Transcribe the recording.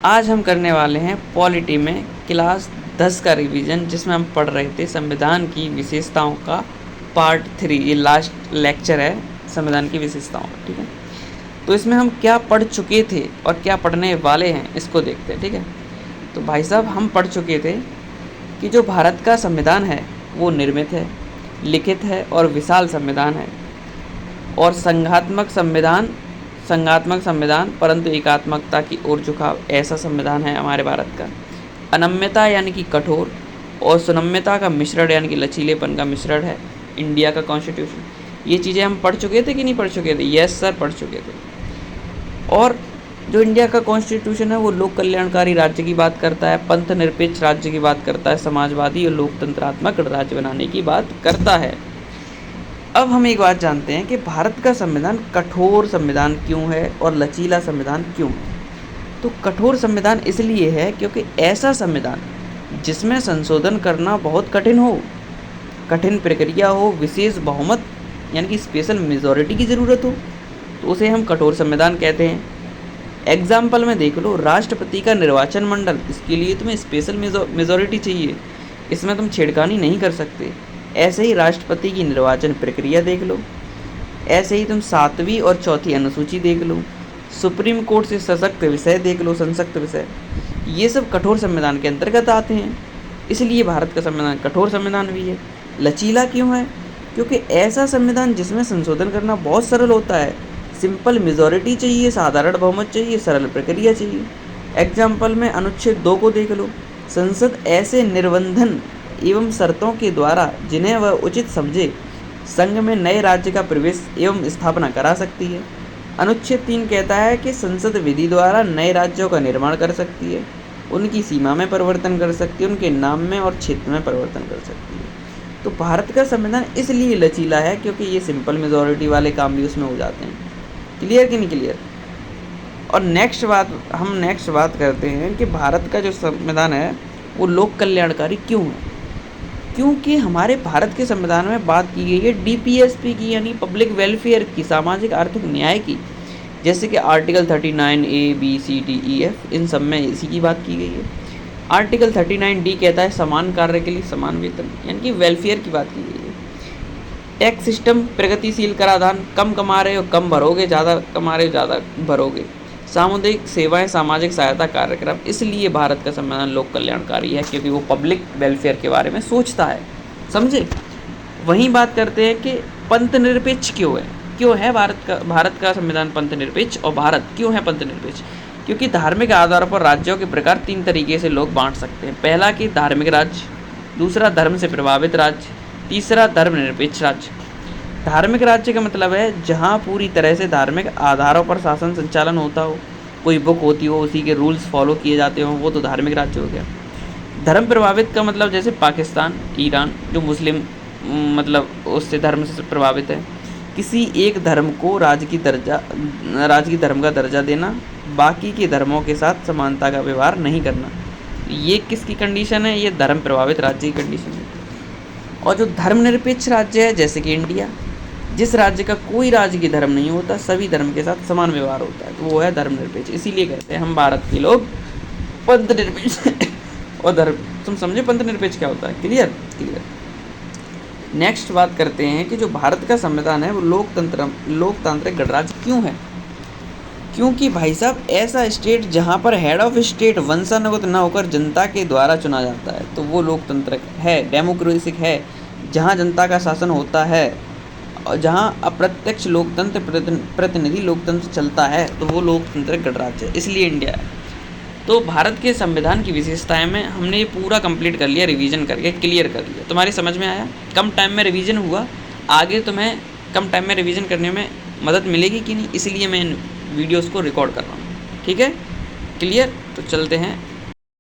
आज हम करने वाले हैं पॉलिटी में क्लास 10 का रिवीजन, जिसमें हम पढ़ रहे थे संविधान की विशेषताओं का पार्ट 3। ये लास्ट लेक्चर है संविधान की विशेषताओं का, ठीक है। तो इसमें हम क्या पढ़ चुके थे और क्या पढ़ने वाले हैं इसको देखते हैं, ठीक है। तो भाई साहब, हम पढ़ चुके थे कि जो भारत का संविधान है वो निर्मित है, लिखित है और विशाल संविधान है, और संघात्मक संविधान परंतु एकात्मकता की ओर झुकाव, ऐसा संविधान है हमारे भारत का। अनम्यता यानी कि कठोर और सुनम्यता का मिश्रण यानी कि लचीलेपन का मिश्रण है इंडिया का कॉन्स्टिट्यूशन। ये चीज़ें हम पढ़ चुके थे कि नहीं पढ़ चुके थे? यस सर, पढ़ चुके थे। और जो इंडिया का कॉन्स्टिट्यूशन है वो लोक कल्याणकारी राज्य की बात करता है, पंथ निरपेक्ष राज्य की बात करता है, समाजवादी और लोकतंत्रात्मक राज्य बनाने की बात करता है। अब हम एक बात जानते हैं कि भारत का संविधान कठोर संविधान क्यों है और लचीला संविधान क्यों है। तो कठोर संविधान इसलिए है क्योंकि ऐसा संविधान जिसमें संशोधन करना बहुत कठिन हो, कठिन प्रक्रिया हो, विशेष बहुमत यानी कि स्पेशल मेजॉरिटी की ज़रूरत हो, तो उसे हम कठोर संविधान कहते हैं। एग्जाम्पल में देख लो, राष्ट्रपति का निर्वाचन मंडल, इसके लिए तुम्हें स्पेशल मेजॉरिटी चाहिए, इसमें तुम छेड़खानी नहीं कर सकते। ऐसे ही राष्ट्रपति की निर्वाचन प्रक्रिया देख लो, ऐसे ही तुम 7वीं और 4थी अनुसूची देख लो, सुप्रीम कोर्ट से सशक्त विषय देख लो, संसक्त विषय, ये सब कठोर संविधान के अंतर्गत आते हैं। इसलिए भारत का संविधान कठोर संविधान भी है। लचीला क्यों है? क्योंकि ऐसा संविधान जिसमें संशोधन करना बहुत सरल होता है, सिंपल मेजॉरिटी चाहिए, साधारण बहुमत चाहिए, सरल प्रक्रिया चाहिए। एग्जाम्पल में अनुच्छेद 2 को देख लो, संसद ऐसे निर्बंधन एवं शर्तों के द्वारा जिन्हें वह उचित समझे संघ में नए राज्य का प्रवेश एवं स्थापना करा सकती है। अनुच्छेद 3 कहता है कि संसद विधि द्वारा नए राज्यों का निर्माण कर सकती है, उनकी सीमा में परिवर्तन कर सकती है, उनके नाम में और क्षेत्र में परिवर्तन कर सकती है। तो भारत का संविधान इसलिए लचीला है क्योंकि ये सिंपल मेजॉरिटी वाले काम भी उसमें हो जाते हैं। क्लियर कि नहीं क्लियर? और नेक्स्ट बात करते हैं कि भारत का जो संविधान है वो लोक कल्याणकारी क्यों है। क्योंकि हमारे भारत के संविधान में बात की गई है डीपीएसपी की, यानी पब्लिक वेलफेयर की, सामाजिक आर्थिक न्याय की। जैसे कि article 39 A, B, C, D, E, F, इन सब में इसी की बात की गई है। आर्टिकल 39 D कहता है समान कार्य के लिए समान वेतन, यानी कि वेलफेयर की बात की गई है। टैक्स सिस्टम प्रगतिशील कराधान, कम कमा रहे हो कम भरोगे, ज़्यादा कमा रहे हो ज़्यादा भरोगे। सामुदायिक सेवाएं, सामाजिक सहायता कार्यक्रम। इसलिए भारत का संविधान लोक कल्याणकारी है क्योंकि वो पब्लिक वेलफेयर के बारे में सोचता है, समझे। वहीं बात करते हैं कि पंथ निरपेक्ष क्यों है भारत का संविधान पंथ निरपेक्ष। और भारत क्यों है पंथ निरपेक्ष? क्योंकि धार्मिक आधार पर राज्यों के प्रकार 3 तरीके से लोग बांट सकते हैं। पहला कि धार्मिक राज्य, दूसरा धर्म से प्रभावित राज्य, तीसरा धर्मनिरपेक्ष राज्य। धार्मिक राज्य का मतलब है जहाँ पूरी तरह से धार्मिक आधारों पर शासन संचालन होता हो, कोई बुक होती हो, उसी के रूल्स फॉलो किए जाते हो, वो तो धार्मिक राज्य हो गया। धर्म प्रभावित का मतलब जैसे पाकिस्तान, ईरान, जो मुस्लिम मतलब उससे धर्म से प्रभावित है। किसी एक धर्म को राज की धर्म का दर्जा देना, बाकी के धर्मों के साथ समानता का व्यवहार नहीं करना। ये किसकी कंडीशन है? ये धर्म प्रभावित राज्य की कंडीशन है। और जो धर्मनिरपेक्ष राज्य है जैसे कि इंडिया, जिस राज्य का कोई राज्य की धर्म नहीं होता, सभी धर्म के साथ समान व्यवहार होता है, तो वो है धर्मनिरपेक्ष। इसीलिए कहते हैं हम भारत के लोग पंथ निरपेक्ष और धर्म। तुम समझे पंथ निरपेक्ष क्या होता है? क्लियर। नेक्स्ट बात करते हैं कि जो भारत का संविधान है वो लोकतांत्रिक गणराज्य क्यों है। क्योंकि भाई साहब, ऐसा स्टेट जहाँ पर हेड ऑफ स्टेट वंशानुगत न होकर जनता के द्वारा चुना जाता है तो वो लोकतंत्र है, डेमोक्रेसिक है। जहाँ जनता का शासन होता है और जहाँ अप्रत्यक्ष लोकतंत्र, प्रतिनिधि लोकतंत्र चलता है, तो वो लोकतांत्रिक गणराज्य है। इसलिए इंडिया है। तो भारत के संविधान की विशेषताएं में हमने ये पूरा कंप्लीट कर लिया, रिवीजन करके क्लियर कर लिया। तुम्हारी समझ में आया? कम टाइम में रिवीजन हुआ, आगे तुम्हें कम टाइम में रिवीजन करने में मदद मिलेगी कि नहीं, इसलिए मैं इन वीडियोज़ को रिकॉर्ड कर रहा हूँ। ठीक है, क्लियर। तो चलते हैं